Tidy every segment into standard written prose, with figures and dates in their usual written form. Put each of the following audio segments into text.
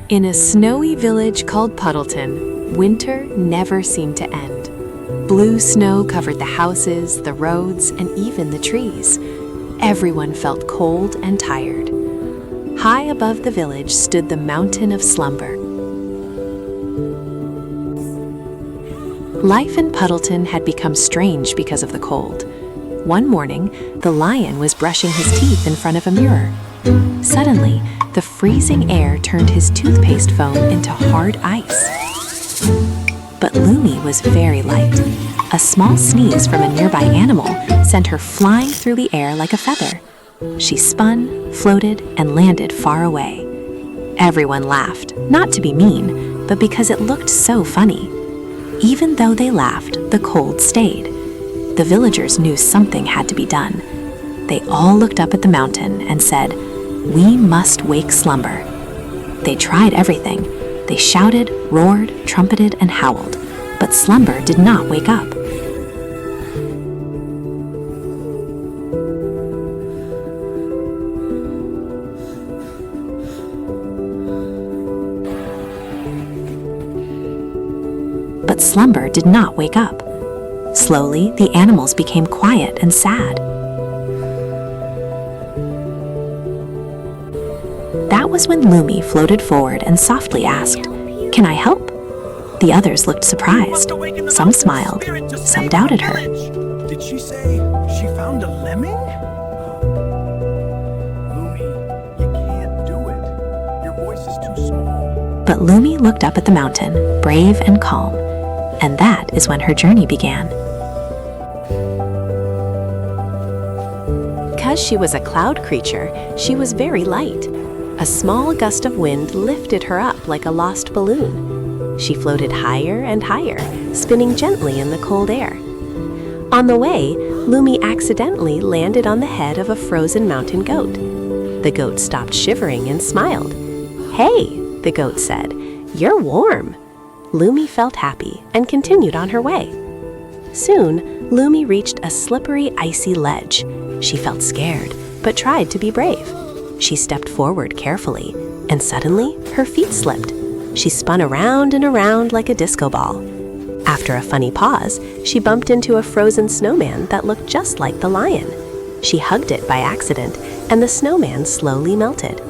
In a snowy village called Puddleton, winter never seemed to end. Blue snow covered the houses, the roads, and even the trees. Everyone felt cold and tired. High above the village stood the Mountain of Slumber. Life in Puddleton had become strange because of the cold. One morning, the lion was brushing his teeth in front of a mirror. Suddenly, the freezing air turned his toothpaste foam into hard ice. But Lumi was very light. A small sneeze from a nearby animal sent her flying through the air like a feather. She spun, floated, and landed far away. Everyone laughed, not to be mean, but because it looked so funny. Even though they laughed, the cold stayed. The villagers knew something had to be done. They all looked up at the mountain and said, "We must wake slumber." They tried everything. They shouted, roared, trumpeted, and howled, but slumber did not wake up. But slumber did not wake up. Slowly, the animals became quiet and sad. That was when Lumi floated forward and softly asked, "Can I help?" The others looked surprised. Some smiled, some doubted her. Did she say she found a lemming? Lumi, you can't do it. Your voice is too small. But Lumi looked up at the mountain, brave and calm, and that is when her journey began. Because she was a cloud creature, she was very light. A small gust of wind lifted her up like a lost balloon. She floated higher and higher, spinning gently in the cold air. On the way, Lumi accidentally landed on the head of a frozen mountain goat. The goat stopped shivering and smiled. "Hey," the goat said, "you're warm." Lumi felt happy and continued on her way. Soon, Lumi reached a slippery, icy ledge. She felt scared, but tried to be brave. She stepped forward carefully, and suddenly, her feet slipped. She spun around and around like a disco ball. After a funny pause, she bumped into a frozen snowman that looked just like the lion. She hugged it by accident, and the snowman slowly melted.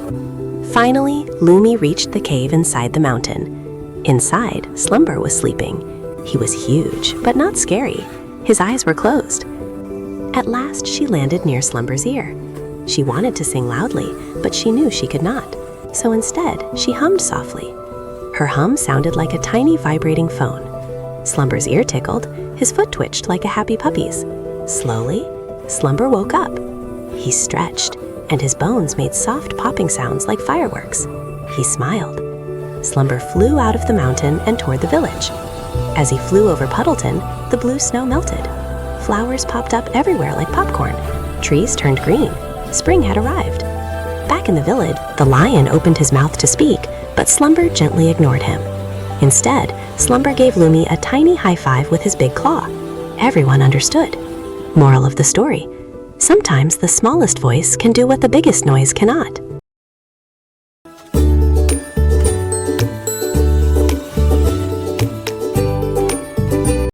Finally, Lumi reached the cave inside the mountain. Inside, Slumber was sleeping. He was huge, but not scary. His eyes were closed. At last, she landed near Slumber's ear. She wanted to sing loudly, but she knew she could not. So instead, she hummed softly. Her hum sounded like a tiny vibrating phone. Slumber's ear tickled, his foot twitched like a happy puppy's. Slowly, Slumber woke up. He stretched, and his bones made soft popping sounds like fireworks. He smiled. Slumber flew out of the mountain and toward the village. As he flew over Puddleton, the blue snow melted. Flowers popped up everywhere like popcorn. Trees turned green. Spring had arrived. Back in the village, the lion opened his mouth to speak, but Slumber gently ignored him. Instead, Slumber gave Lumi a tiny high five with his big claw. Everyone understood. Moral of the story: sometimes the smallest voice can do what the biggest noise cannot.